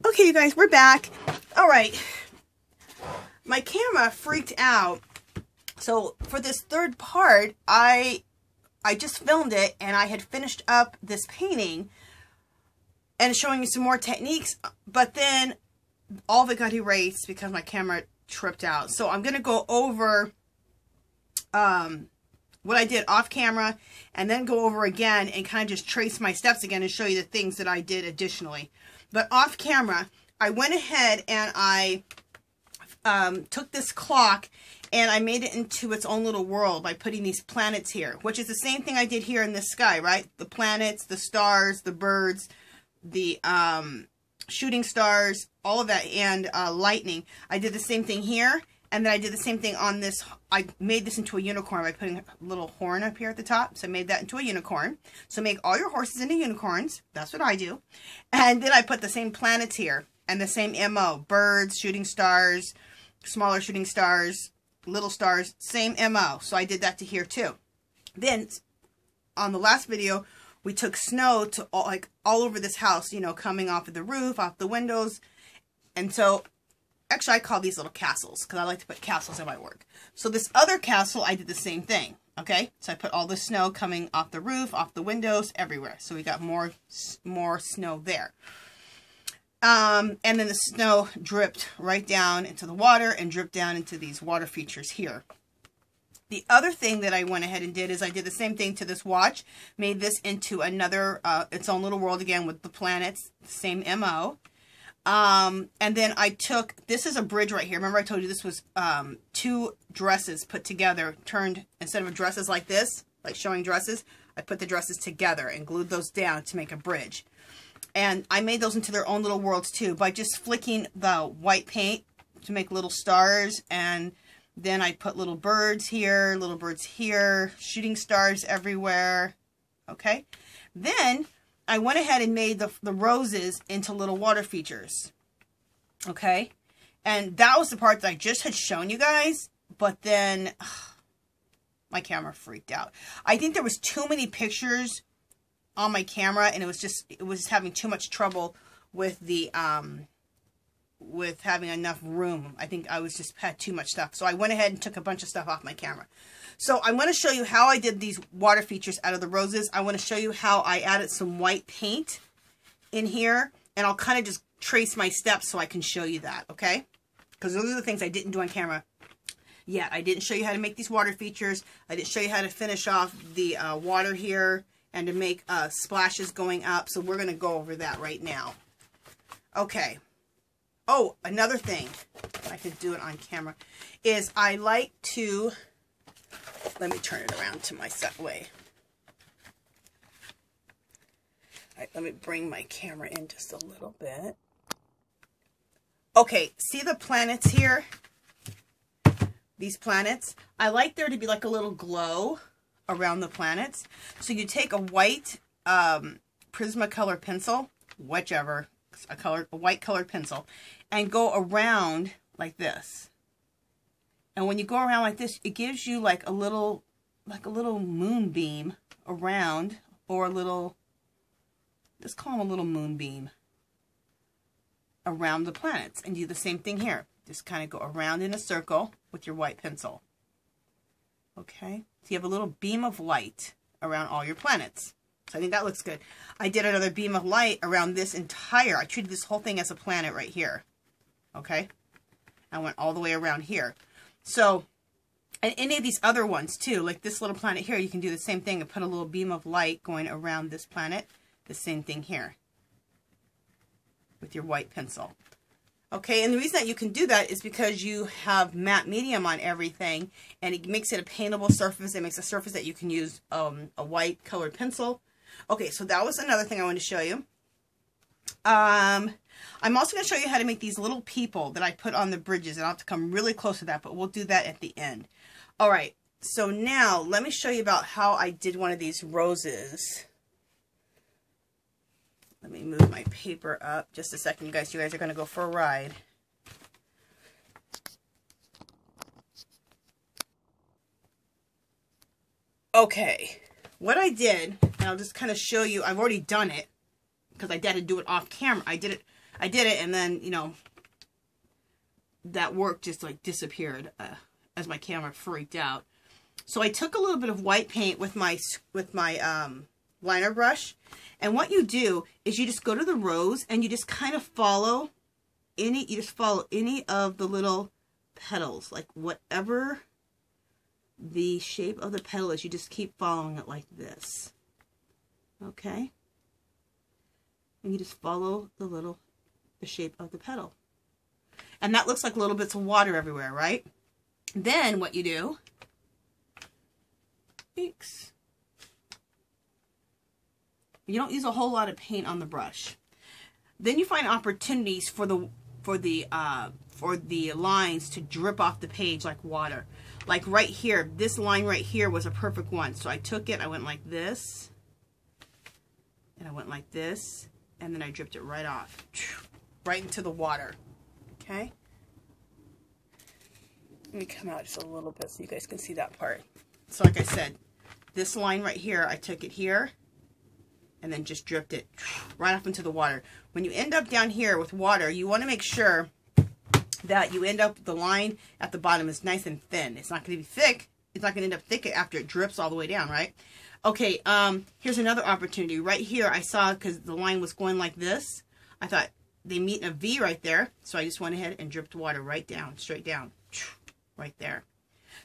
Okay, you guys, we're back. All right. My camera freaked out. So for this third part, I just filmed it and I had finished up this painting and showing you some more techniques, but then all of it got erased because my camera tripped out. So I'm going to go over what I did off camera and then go over again and kind of just trace my steps again and show you the things that I did additionally. But off camera, I went ahead and I took this clock and I made it into its own little world by putting these planets here, which is the same thing I did here in the sky, right? The planets, the stars, the birds, the shooting stars, all of that, and lightning. I did the same thing here, and then I did the same thing on this. I made this into a unicorn by putting a little horn up here at the top, so I made that into a unicorn. So make all your horses into unicorns. That's what I do. And then I put the same planets here, and the same MO. Birds, shooting stars, smaller shooting stars, little stars, same MO. So I did that to here too. Then, on the last video, we took snow to all over this house, you know, coming off of the roof, off the windows. And so, actually I call these little castles because I like to put castles in my work. So this other castle, I did the same thing, okay? So I put all the snow coming off the roof, off the windows, everywhere. So we got more snow there. And then the snow dripped right down into the water and dripped down into these water features here. The other thing that I went ahead and did is I did the same thing to this watch, made this into another, its own little world again with the planets, same MO. And then I took, this is a bridge right here. Remember I told you this was two dresses put together, turned, instead of dresses like this, like showing dresses, I put the dresses together and glued those down to make a bridge. And I made those into their own little worlds too by just flicking the white paint to make little stars. And then I put little birds here, shooting stars everywhere. Okay. Then I went ahead and made the roses into little water features. Okay. And that was the part that I just had shown you guys. But then my camera freaked out. I think there was too many pictures on my camera, and it was having too much trouble with the with having enough room. I think I had too much stuff, so I went ahead and took a bunch of stuff off my camera. So I'm going to show you how I did these water features out of the roses. I want to show you how I added some white paint in here, and I'll kind of just trace my steps so I can show you that, okay? Because those are the things I didn't do on camera. Yeah, I didn't show you how to make these water features. I didn't show you how to finish off the water here and to make splashes going up. So we're going to go over that right now. Okay. Oh, another thing, I could do it on camera, is I like to, let me turn it around to my set way. All right, let me bring my camera in just a little bit. Okay, see the planets here? These planets? I like there to be like a little glow around the planets. So you take a white Prismacolor pencil, whichever, a white colored pencil, and go around like this. And when you go around like this, it gives you like a little moonbeam around, or a little, let's call them a little moonbeam around the planets. And do the same thing here. Just kind of go around in a circle with your white pencil. Okay, so you have a little beam of light around all your planets. So I think that looks good. I did another beam of light around this entire, I treated this whole thing as a planet right here. Okay, I went all the way around here. So, and any of these other ones too, like this little planet here, you can do the same thing and put a little beam of light going around this planet. The same thing here with your white pencil. Okay, and the reason that you can do that is because you have matte medium on everything, and it makes it a paintable surface. It makes a surface that you can use a white colored pencil. Okay, so that was another thing I wanted to show you. I'm also going to show you how to make these little people that I put on the bridges, and I'll have to come really close to that, but we'll do that at the end. All right, so now let me show you about how I did one of these roses. Let me move my paper up just a second, guys. You guys are going to go for a ride. Okay, what I did, and I'll just kind of show you, I've already done it, because I had to do it off camera. I did it I did it, and then, you know, that work just like disappeared as my camera freaked out. So I took a little bit of white paint with my liner brush, and what you do is you just go to the rose and you just kind of follow any of the little petals, like whatever the shape of the petal is, you just keep following it like this. Okay? And you just follow the shape of the petal. And that looks like little bits of water everywhere, right? Then what you do, you don't use a whole lot of paint on the brush. Then you find opportunities for the lines to drip off the page like water. Like right here, this line right here was a perfect one. So I took it, I went like this, and I went like this, and then I dripped it right off, right into the water. Okay? Let me come out just a little bit so you guys can see that part. So like I said, this line right here, I took it here, and then just dripped it right off into the water. When you end up down here with water, you want to make sure that you end up, the line at the bottom is nice and thin. It's not going to be thick. It's not going to end up thick after it drips all the way down, right? Okay, here's another opportunity. Right here, I saw, because the line was going like this, I thought they meet in a V right there, so I just went ahead and dripped water right down, straight down, right there.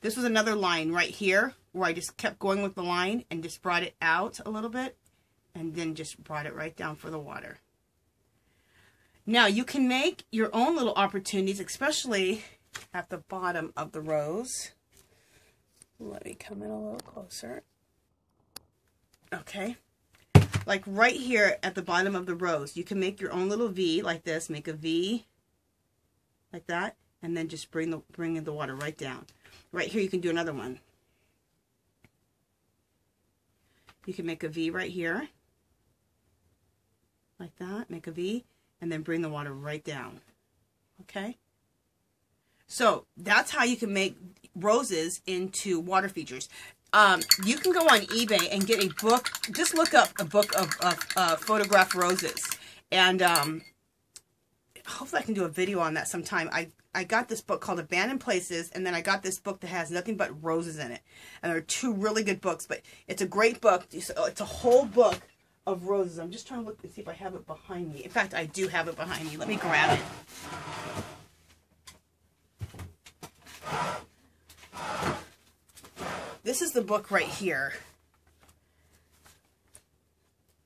This was another line right here, where I just kept going with the line and just brought it out a little bit, and then just brought it right down for the water. Now, you can make your own little opportunities, especially at the bottom of the rose. Let me come in a little closer. Okay. Like right here at the bottom of the rose, you can make your own little V like this. Make a V like that, and then just bring the water right down. Right here, you can do another one. You can make a V right here, like that. Make a V, and then bring the water right down. Okay? So that's how you can make roses into water features. You can go on eBay and get a book. Just look up a book of photographed roses. And hopefully I can do a video on that sometime. I got this book called Abandoned Places, and then I got this book that has nothing but roses in it. And there are two really good books, but it's a great book. It's a whole book of roses. I'm just trying to look and see if I have it behind me. In fact, I do have it behind me. Let me grab it. This is the book right here.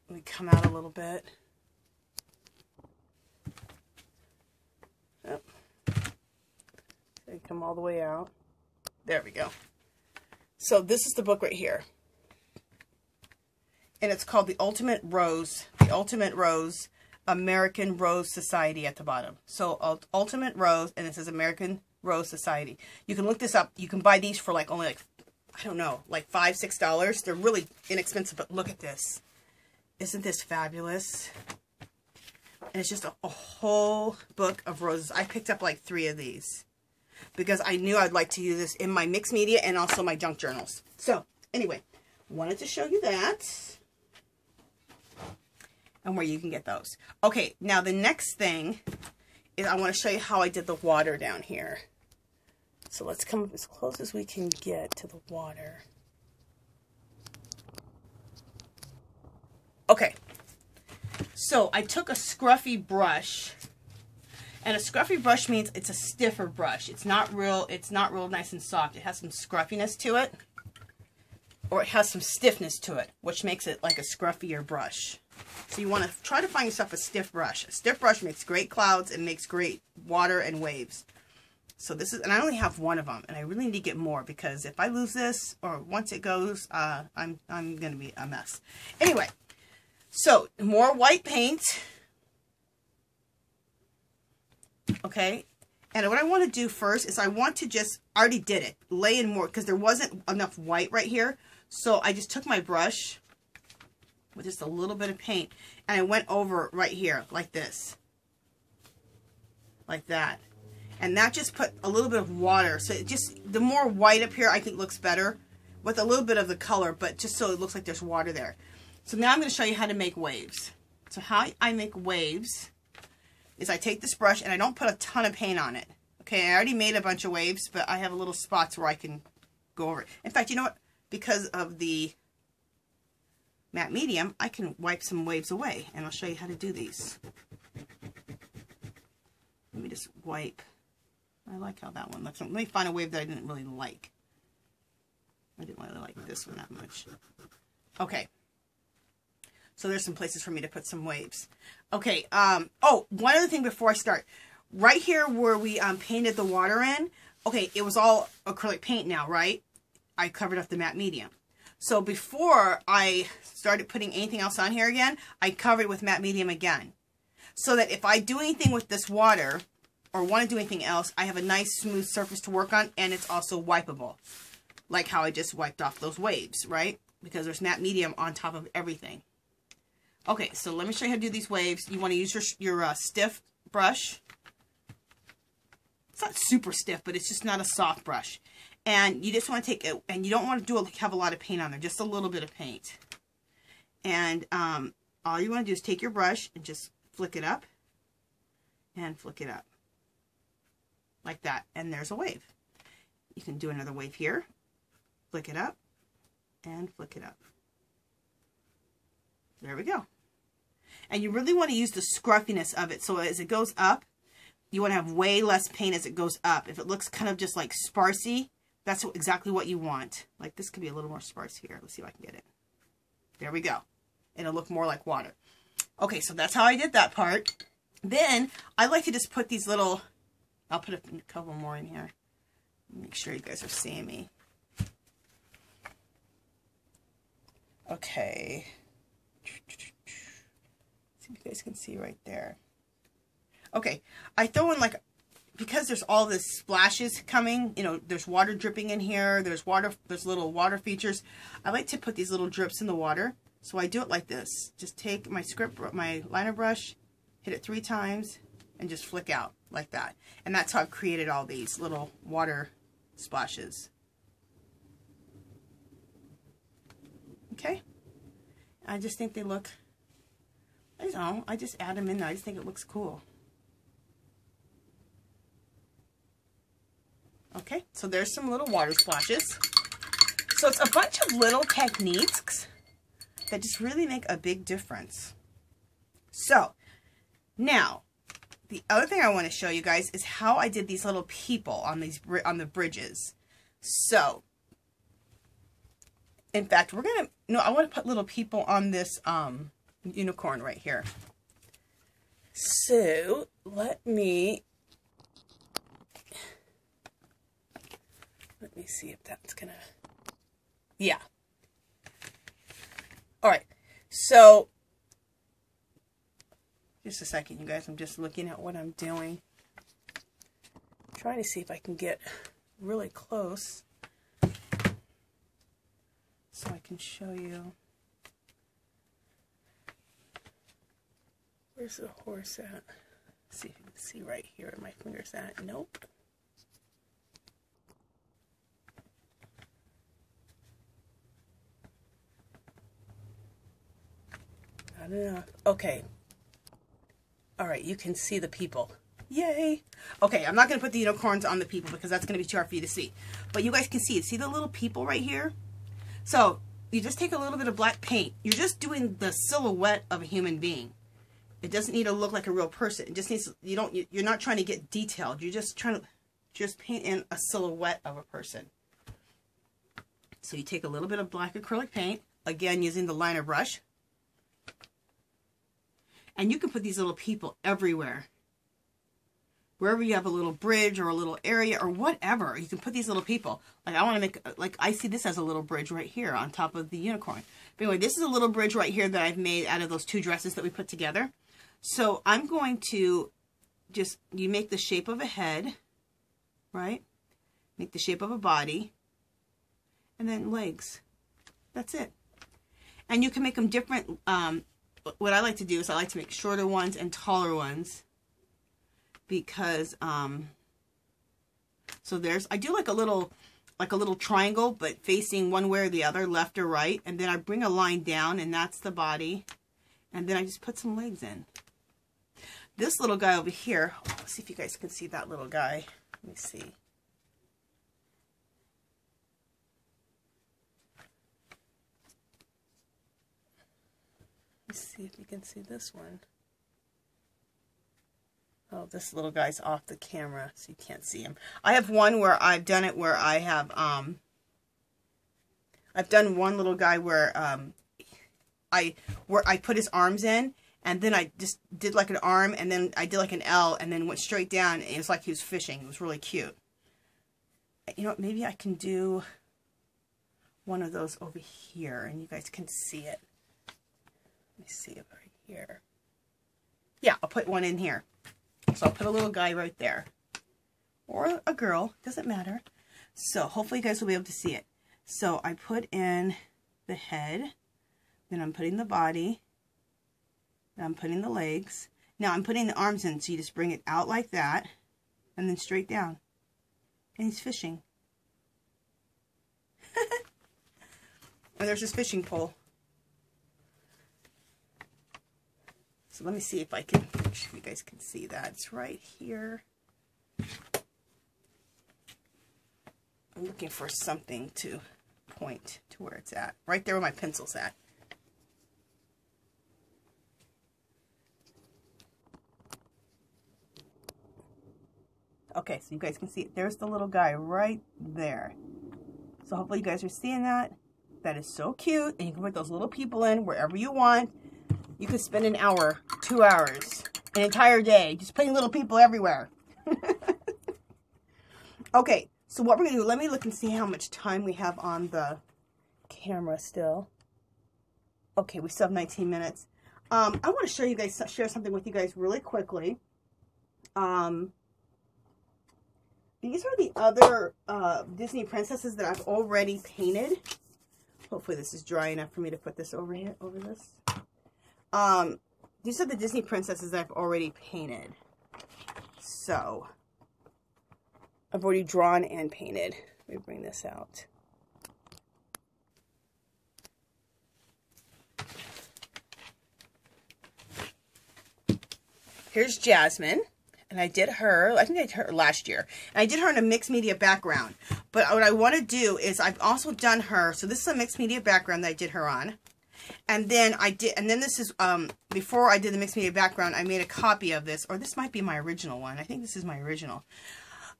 Let me come out a little bit. Oh. Come all the way out. There we go. So this is the book right here. And it's called The Ultimate Rose, American Rose Society at the bottom. So Ultimate Rose, and it says American Rose Society. You can look this up. You can buy these for like only like, I don't know, like $5, $6. They're really inexpensive, but look at this. Isn't this fabulous? And it's just a whole book of roses. I picked up like 3 of these because I knew I'd like to use this in my mixed media and also my junk journals. So anyway, wanted to show you that and where you can get those. Okay, now the next thing is I want to show you how I did the water down here. So let's come as close as we can get to the water. Okay, so I took a scruffy brush, and a scruffy brush means it's a stiffer brush. It's not real nice and soft. It has some scruffiness to it, or it has some stiffness to it, which makes it like a scruffier brush. So you want to try to find yourself a stiff brush. A stiff brush makes great clouds and makes great water and waves. So this is, and I only have 1 of them, and I really need to get more because if I lose this, or once it goes, I'm going to be a mess. Anyway, so more white paint. Okay, and what I want to do first is I want to just, I already did it, lay in more, because there wasn't enough white right here. So I just took my brush with just a little bit of paint, and I went over right here, like this. Like that. And that just put a little bit of water. So it just, the more white up here, I think looks better with a little bit of the color, but just so it looks like there's water there. So now I'm going to show you how to make waves. So how I make waves is I take this brush and I don't put a ton of paint on it. Okay, I already made a bunch of waves, but I have little spots where I can go over it. In fact, you know what? Because of the matte medium, I can wipe some waves away, and I'll show you how to do these. Let me just wipe. I like how that one looks. Let me find a wave that I didn't really like. I didn't really like this one that much. Okay. So there's some places for me to put some waves. Okay, oh, one other thing before I start. Right here where we painted the water in, okay, it was all acrylic paint now, right? I covered up the matte medium. So before I started putting anything else on here again, I covered with matte medium again. So that if I do anything with this water, or want to do anything else, I have a nice smooth surface to work on, and it's also wipeable. Like how I just wiped off those waves, right? Because there's matte medium on top of everything. Okay, so let me show you how to do these waves. You want to use your stiff brush. It's not super stiff, but it's just not a soft brush. And you just want to take it, and you don't want to have a lot of paint on there, just a little bit of paint. And all you want to do is take your brush and just flick it up and flick it up. Like that. And there's a wave. You can do another wave here. Flick it up and flick it up. There we go. And you really want to use the scruffiness of it. So as it goes up, you want to have way less paint as it goes up. If it looks kind of just like sparsy, that's exactly what you want. Like this could be a little more sparse here. Let's see if I can get it. There we go. And it'll look more like water. Okay, so that's how I did that part. Then I like to just put these little, I'll put a couple more in here. Make sure you guys are seeing me. Okay. See if you guys can see right there. Okay, I throw in like, because there's all this splashes coming, you know, there's water dripping in here, there's little water features. I like to put these little drips in the water. So I do it like this. Just take my liner brush, hit it 3 times, and just flick out like that. And that's how I've created all these little water splashes. Okay? I just think they look, I don't know, I just add them in there. I just think it looks cool. Okay, so there's some little water splashes. So it's a bunch of little techniques that just really make a big difference. So, now, the other thing I want to show you guys is how I did these little people on the bridges. So, in fact, we're going to, no, I want to put little people on this unicorn right here. So, let me see if that's going to, yeah. All right, so, just a second, you guys. I'm just looking at what I'm doing. I'm trying to see if I can get really close so I can show you. Where's the horse at? Let's see if you can see right here where my finger's at. Nope. I don't know. Okay. All right, you can see the people. Yay. Okay, I'm not going to put the unicorns on the people because that's going to be too hard for you to see. But you guys can see it. See the little people right here? So, you just take a little bit of black paint. You're just doing the silhouette of a human being. It doesn't need to look like a real person. It just needs, you're not trying to get detailed. You're just trying to just paint in a silhouette of a person. So you take a little bit of black acrylic paint, again using the liner brush. And you can put these little people everywhere. Wherever you have a little bridge or a little area or whatever, you can put these little people. Like I want to make, like I see this as a little bridge right here on top of the unicorn. But anyway, this is a little bridge right here that I've made out of those 2 dresses that we put together. So I'm going to just, you make the shape of a head, right? Make the shape of a body. And then legs. That's it. And you can make them different. What I like to do is I like to make shorter ones and taller ones because so there's, I do like a little triangle but facing one way or the other, left or right, and then I bring a line down and that's the body, and then I just put some legs in. this little guy over here, let's see if you guys can see that little guy. Let me see. Let's see if you can see this one. Oh, this little guy's off the camera, so you can't see him. I have one where I've done it where I have, I've done one little guy where, I put his arms in, and then I just did like an arm, and then I did like an L, and then went straight down, and it was like he was fishing. It was really cute. You know what, maybe I can do one of those over here, and you guys can see it. Let me see it right here. Yeah, I'll put one in here. So I'll put a little guy right there. Or a girl, doesn't matter. So hopefully you guys will be able to see it. So I put in the head, then I'm putting the body, then I'm putting the legs. Now I'm putting the arms in, so you just bring it out like that, and then straight down. And he's fishing. And there's his fishing pole. So let me see if I can, if you guys can see that. It's right here. I'm looking for something to point to where it's at. Right there where my pencil's at. Okay, so you guys can see it. There's the little guy right there. So hopefully you guys are seeing that. That is so cute. And you can put those little people in wherever you want. You could spend an hour, 2 hours, an entire day just putting little people everywhere. Okay, so what we're going to do, let me look and see how much time we have on the camera still. Okay, we still have 19 minutes. I want to show you guys, share something with you guys really quickly. These are the other Disney princesses that I've already painted. Hopefully this is dry enough for me to put this over here, over this. These are the Disney princesses that I've already painted. So, I've already drawn and painted. Let me bring this out. Here's Jasmine. And I did her, I think I did her last year. And I did her in a mixed media background. But what I want to do is I've also done her, so this is a mixed media background that I did her on. And then this is, before I did the mixed media background, I made a copy of this, or this might be my original one. I think this is my original.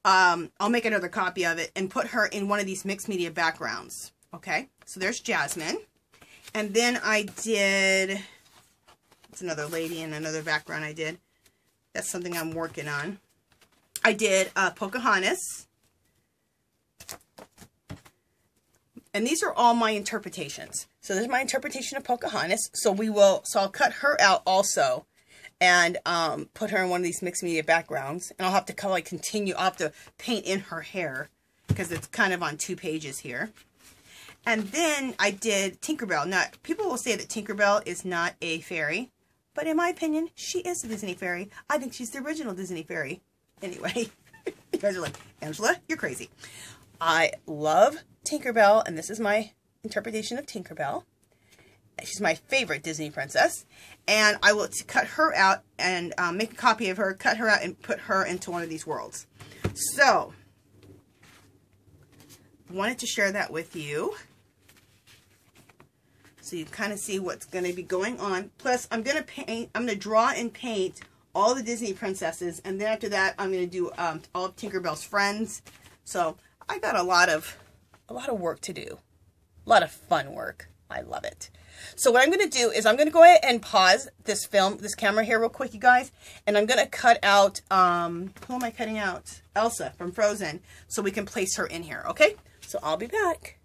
I'll make another copy of it and put her in one of these mixed media backgrounds. Okay, so there's Jasmine. And then I did, it's another lady in another background I did. That's something I'm working on. I did Pocahontas. And these are all my interpretations. So there's my interpretation of Pocahontas. So I'll cut her out also and put her in one of these mixed media backgrounds. And I'll have to kind of like continue, I'll have to paint in her hair because it's kind of on 2 pages here. And then I did Tinkerbell. Now, people will say that Tinkerbell is not a fairy. But in my opinion, she is a Disney fairy. I think she's the original Disney fairy. Anyway, you guys are like, Angela, you're crazy. I love Tinkerbell, and this is my interpretation of Tinkerbell. She's my favorite Disney princess. And I will cut her out and make a copy of her, cut her out, and put her into one of these worlds. So, wanted to share that with you. So you kind of see what's going to be going on. Plus, I'm going to draw and paint all the Disney princesses. And then after that, I'm going to do all of Tinkerbell's friends. So I got a lot of work to do. A lot of fun work. I love it. So what I'm going to do is I'm going to go ahead and pause this camera here real quick, you guys. And I'm going to cut out, who am I cutting out? Elsa from Frozen. So we can place her in here, okay? So I'll be back.